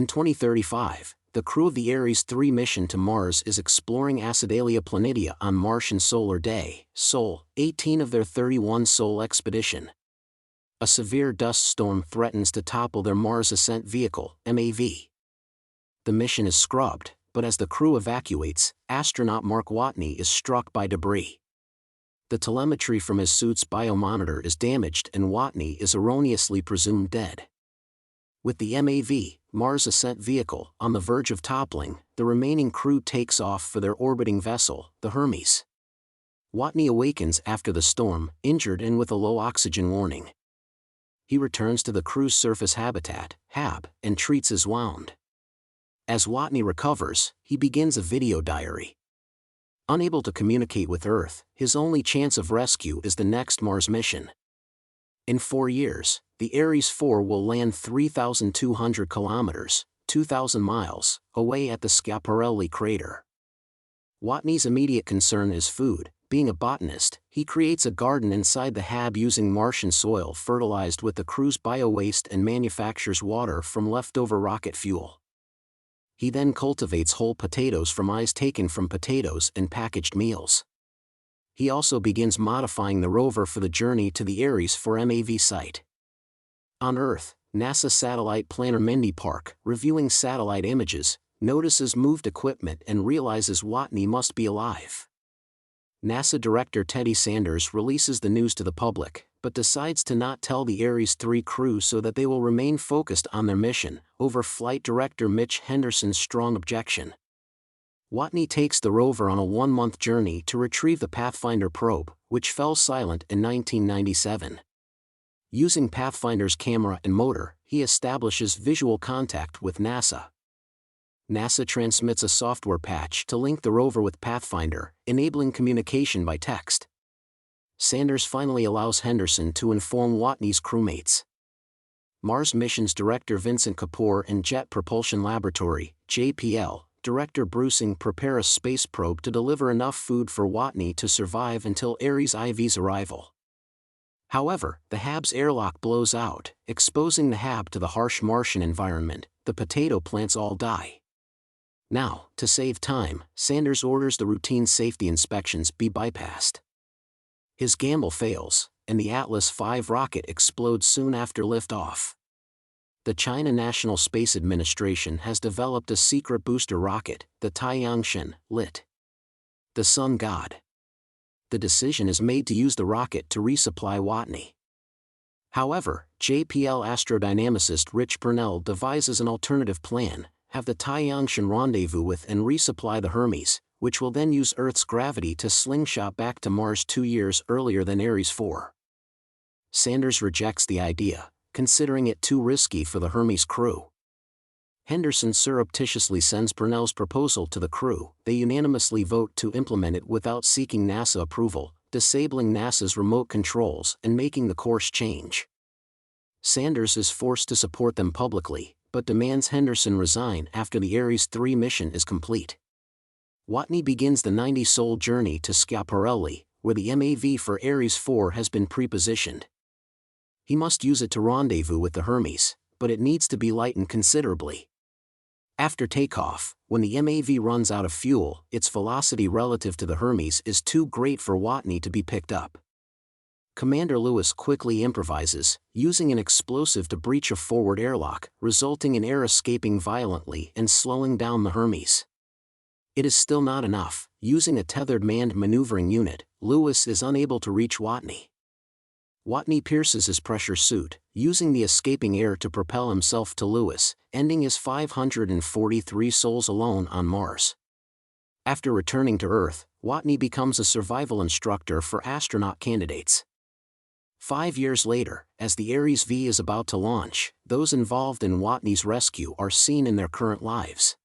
In 2035, the crew of the Ares 3 mission to Mars is exploring Acidalia Planitia on Martian Solar Day, Sol, 18 of their 31 Sol expedition. A severe dust storm threatens to topple their Mars Ascent Vehicle, MAV. The mission is scrubbed, but as the crew evacuates, astronaut Mark Watney is struck by debris. The telemetry from his suit's biomonitor is damaged and Watney is erroneously presumed dead. With the MAV, Mars Ascent Vehicle, on the verge of toppling, the remaining crew takes off for their orbiting vessel, the Hermes. Watney awakens after the storm, injured and with a low oxygen warning. He returns to the crew's surface habitat, HAB, and treats his wound. As Watney recovers, he begins a video diary. Unable to communicate with Earth, his only chance of rescue is the next Mars mission. In 4 years, the Ares 4 will land 3,200 kilometers, 2,000 miles, away at the Schiaparelli crater. Watney's immediate concern is food. Being a botanist, he creates a garden inside the HAB using Martian soil fertilized with the crew's bio-waste and manufactures water from leftover rocket fuel. He then cultivates whole potatoes from eyes taken from potatoes and packaged meals. He also begins modifying the rover for the journey to the Ares 4 MAV site. On Earth, NASA satellite planner Mindy Park, reviewing satellite images, notices moved equipment and realizes Watney must be alive. NASA Director Teddy Sanders releases the news to the public, but decides to not tell the Ares 3 crew so that they will remain focused on their mission, over Flight Director Mitch Henderson's strong objection. Watney takes the rover on a 1-month journey to retrieve the Pathfinder probe, which fell silent in 1997. Using Pathfinder's camera and motor, he establishes visual contact with NASA. NASA transmits a software patch to link the rover with Pathfinder, enabling communication by text. Sanders finally allows Henderson to inform Watney's crewmates. Mars Missions Director Vincent Kapoor and Jet Propulsion Laboratory, JPL, Director Brucing prepare a space probe to deliver enough food for Watney to survive until Ares IV's arrival. However, the HAB's airlock blows out, exposing the HAB to the harsh Martian environment. The potato plants all die. Now, to save time, Sanders orders the routine safety inspections be bypassed. His gamble fails, and the Atlas V rocket explodes soon after liftoff. The China National Space Administration has developed a secret booster rocket, the Tiangshan, lit. The Sun God. The decision is made to use the rocket to resupply Watney. However, JPL astrodynamicist Rich Purnell devises an alternative plan: have the Tiangshan rendezvous with and resupply the Hermes, which will then use Earth's gravity to slingshot back to Mars 2 years earlier than Ares 4. Sanders rejects the idea, considering it too risky for the Hermes crew. Henderson surreptitiously sends Purnell's proposal to the crew. They unanimously vote to implement it without seeking NASA approval, disabling NASA's remote controls and making the course change. Sanders is forced to support them publicly, but demands Henderson resign after the Ares 3 mission is complete. Watney begins the 90-sol journey to Schiaparelli, where the MAV for Ares 4 has been pre-positioned. He must use it to rendezvous with the Hermes, but it needs to be lightened considerably. After takeoff, when the MAV runs out of fuel, its velocity relative to the Hermes is too great for Watney to be picked up. Commander Lewis quickly improvises, using an explosive to breach a forward airlock, resulting in air escaping violently and slowing down the Hermes. It is still not enough. Using a tethered manned maneuvering unit, Lewis is unable to reach Watney. Watney pierces his pressure suit, using the escaping air to propel himself to Lewis, ending his 543 sols alone on Mars. After returning to Earth, Watney becomes a survival instructor for astronaut candidates. 5 years later, as the Ares V is about to launch, those involved in Watney's rescue are seen in their current lives.